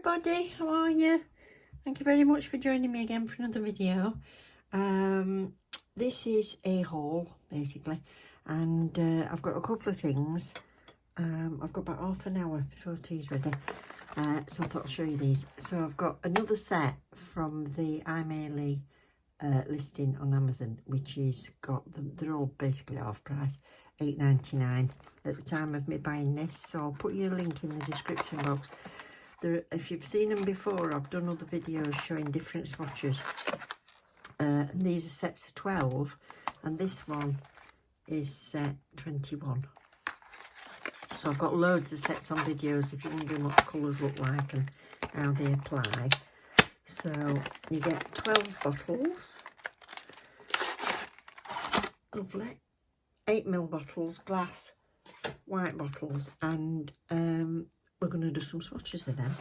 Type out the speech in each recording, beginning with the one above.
everybody, how are you? Thank you very much for joining me again for another video. This is a haul basically, and I've got a couple of things. I've got about half an hour before tea's ready, so I thought I'll show you these. So I've got another set from the Aimeili listing on Amazon, which is got them, they're all basically half price, £8.99 at the time of me buying this, so I'll put you a link in the description box. There, if you've seen them before, I've done other videos showing different swatches, and these are sets of 12, and this one is set 21. So I've got loads of sets on videos if you're wondering what the colours look like and how they apply. So you get 12 bottles, lovely, 8ml bottles, glass, white bottles, and we're going to do some swatches of them.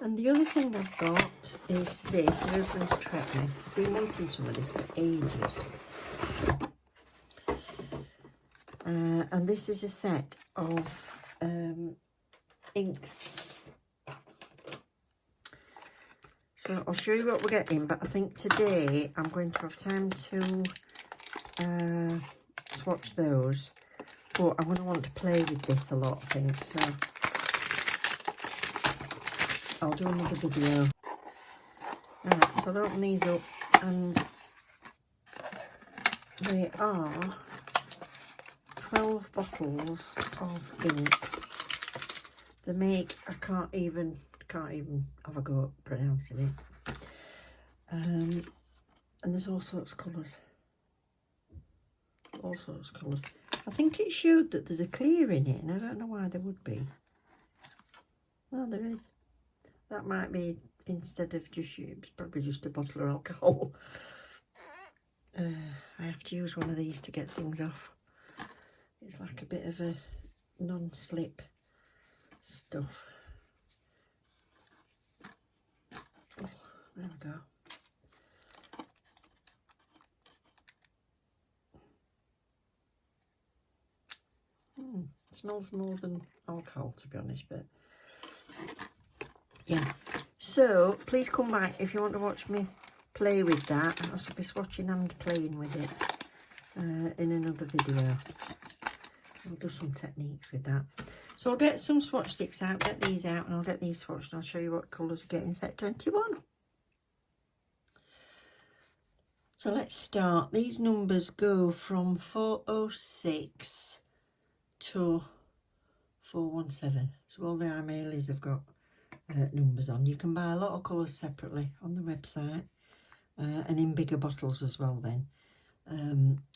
And the other thing I've got is this. My husband's treated me. I've been wanting some of this for ages. And this is a set of inks. So I'll show you what we're getting, but I think today I'm going to have time to swatch those. But I'm going to want to play with this a lot, I think, so I'll do another video. Alright, so I'll open these up, and they are 12 bottles of inks. They make, I can't even have a go at pronouncing it. And there's all sorts of colours. All sorts of colours. I think it showed that there's a clear in it, and I don't know why there would be. No, there is. That might be, instead of just, it's probably just a bottle of alcohol. I have to use one of these to get things off. It's like a bit of a non-slip stuff. Oh, there we go. Smells more than alcohol, to be honest, but yeah. So please come back if you want to watch me play with that. I shall be swatching and playing with it in another video. I'll do some techniques with that. So I'll get some swatch sticks out, get these out, and I'll get these swatched, and I'll show you what colours we get in set 21. So let's start. These numbers go from 406 to 417. So all the Aimeilis have got numbers on. You can buy a lot of colours separately on the website, and in bigger bottles as well then.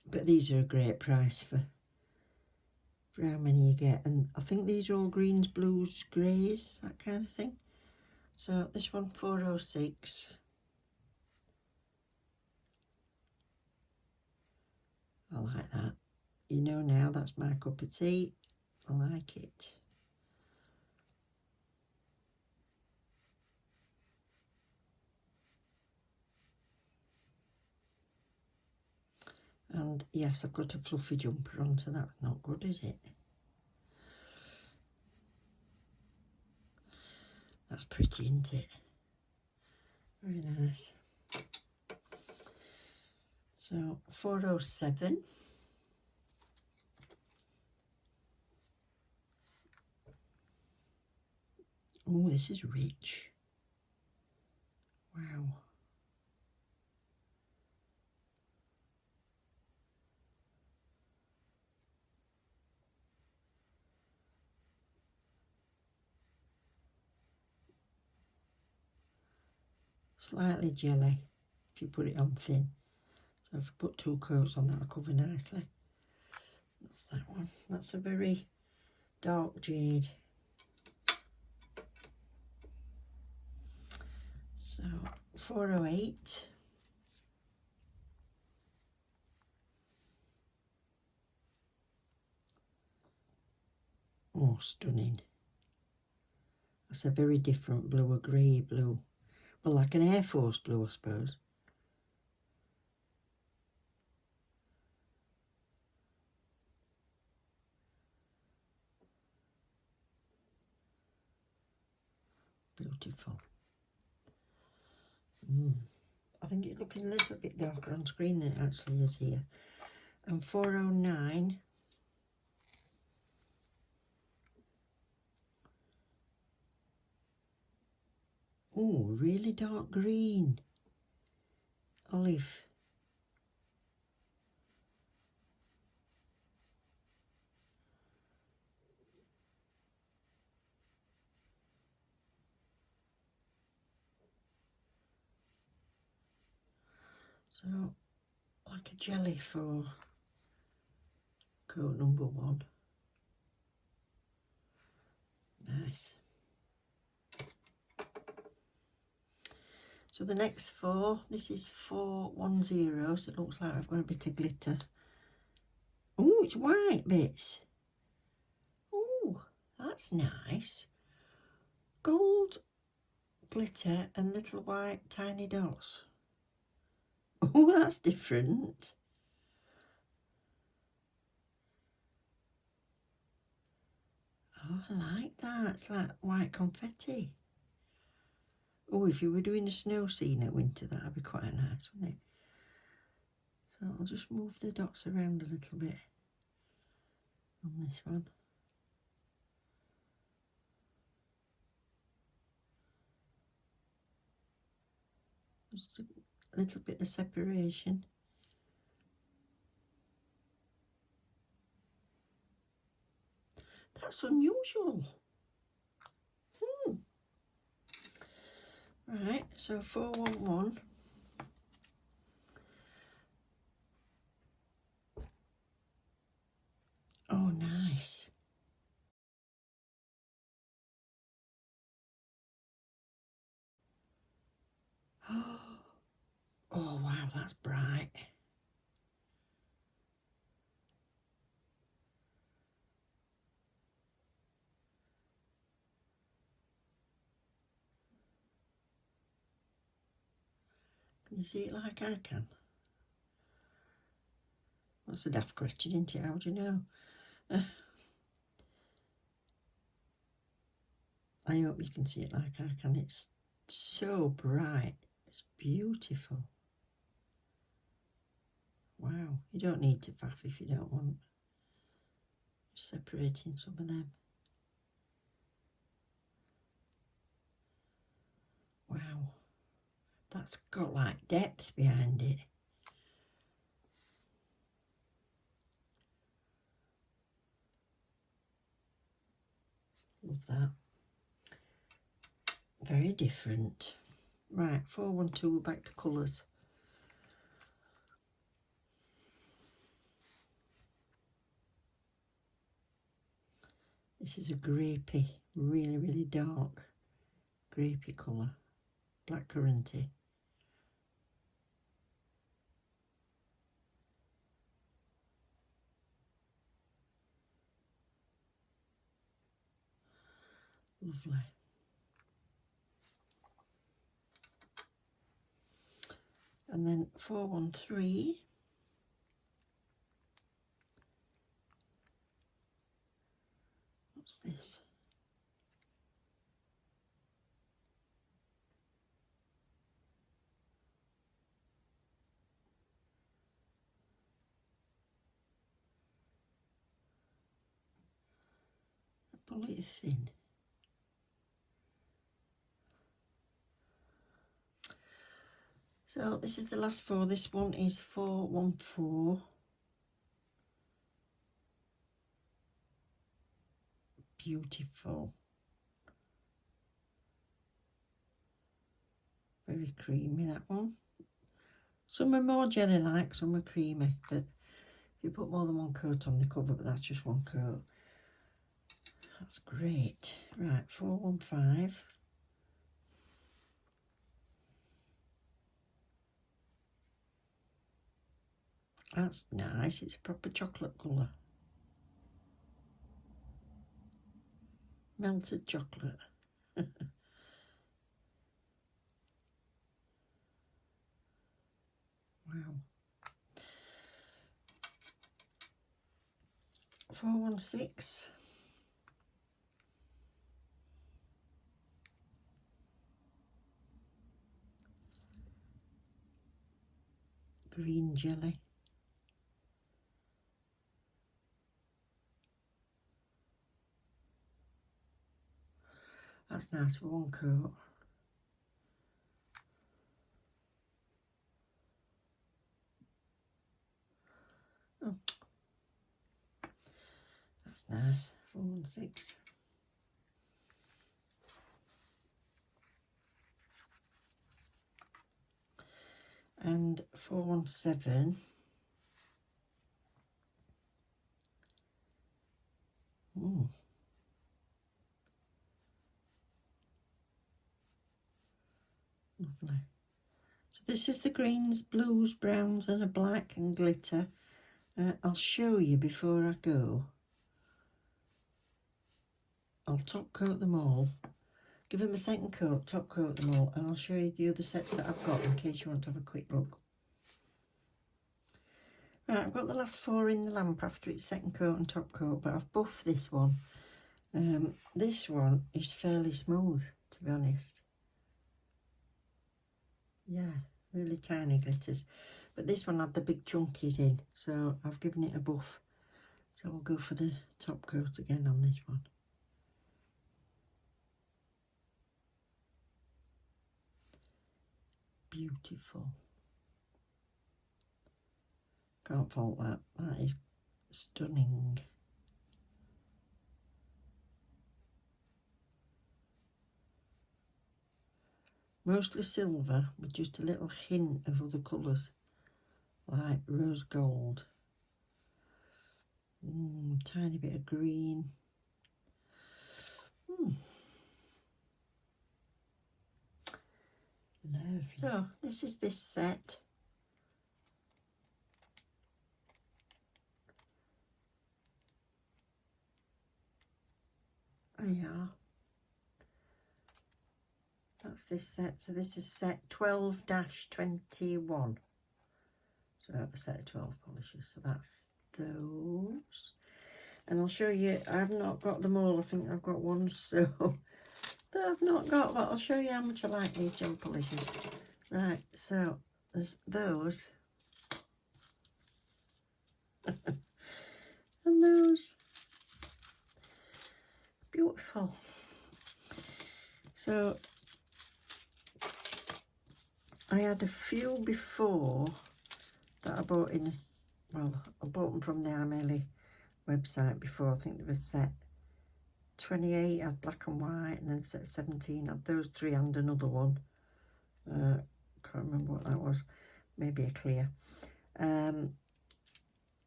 But these are a great price for how many you get. And I think these are all greens, blues, greys, that kind of thing. So this one, 406. I like that. You know now, that's my cup of tea. I like it. And yes, I've got a fluffy jumper on, so that's not good, is it? That's pretty, isn't it? Very nice. So 407. Oh, this is rich. Wow. Slightly jelly if you put it on thin. So if you put 2 coats on, that'll cover nicely. That's that one. That's a very dark jade. So 408. Oh, stunning. That's a very different blue, a grey blue. Well, like an Air Force blue, I suppose. beautiful. I think it's looking a little bit darker on screen than it actually is here. And 409. Oh, really dark green. Olive. So, like a jelly for coat number 1. Nice. So the next 4, this is 410, so it looks like I've got a bit of glitter. Oh, it's white bits. Oh, that's nice. Gold glitter and little white tiny dots. Oh, that's different. Oh, I like that. It's like white confetti. Oh, if you were doing a snow scene at winter, that would be quite nice, wouldn't it? So I'll just move the dots around a little bit on this one. Just a little bit of separation. That's unusual. Right, so 411. Oh, nice. Oh, wow, that's bright. Can you see it like I can? That's a daft question, isn't it? How do you know? I hope you can see it like I can. It's so bright. It's beautiful. Wow. You don't need to faff if you don't want. Just separating some of them. Wow. That's got like depth behind it. Love that. Very different. Right, 412, we're back to colours. This is a grapey, really, really dark grapey colour. Blackcurranty. Lovely. And then 413. What's this? Pull it thin. So this is the last 4. This one is 414. Beautiful. Very creamy, that one. Some are more jelly-like, some are creamy. But if you put more than one coat on the cover, but that's just one coat. That's great. Right, 415. That's nice. It's a proper chocolate colour. Melted chocolate. Wow. 416. green jelly. That's nice for one coat. Oh, that's nice. 416. And 417. Ooh. Lovely. So this is the greens, blues, browns and a black and glitter. I'll show you before I go. I'll top coat them all. Give them a second coat, top coat them all, and I'll show you the other sets that I've got in case you want to have a quick look. Right, I've got the last 4 in the lamp after its second coat and top coat, but I've buffed this one. This one is fairly smooth, to be honest. Yeah, really tiny glitters. But this one had the big chunkies in, so I've given it a buff. So we'll go for the top coat again on this one. Beautiful. Can't fault that. That is stunning. Mostly silver with just a little hint of other colours, like rose gold. Tiny bit of green. Lovely. So this is this set. Yeah, that's this set. So this is set 12-21. So a set of 12 polishes. So that's those. And I'll show you, I've not got them all. I think I've got one so that I've not got, but I'll show you how much I like these gel polishes. Right, so there's those. And those. Beautiful. So I had a few before that I bought in I bought them from the Aimeili website before. I think there was set 28 had black and white, and then set 17 had those 3 and another one. Can't remember what that was. Maybe a clear.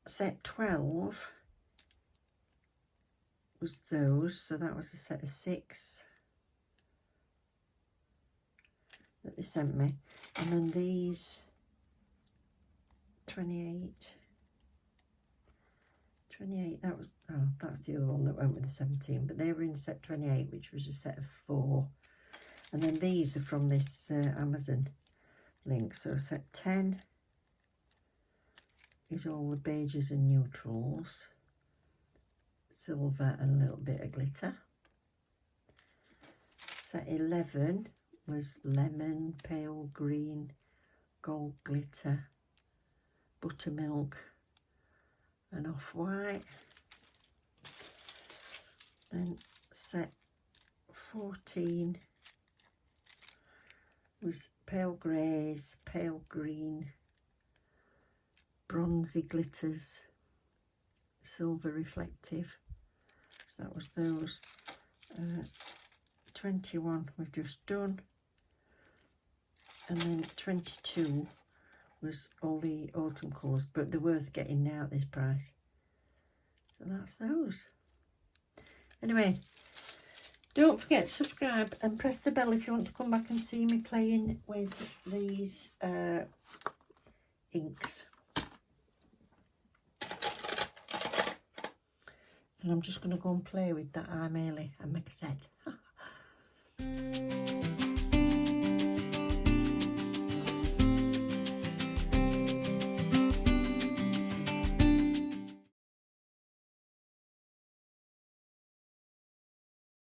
Set 12 was those, so that was a set of 6 that they sent me. And then these 28, that was, oh, that's the other one that went with the 17, but they were in set 28, which was a set of 4. And then these are from this Amazon link. So set 10 is all the beiges and neutrals, silver and a little bit of glitter. Set 11 was lemon, pale green, gold glitter, buttermilk and off-white. Then set 14 was pale greys, pale green, bronzy glitters, silver reflective. So that was those. 21 we've just done, and then 22 was all the autumn colours, but they're worth getting now at this price. So that's those. Anyway, don't forget to subscribe and press the bell if you want to come back and see me playing with these inks. And I'm just going to go and play with that Aimeili and make a set.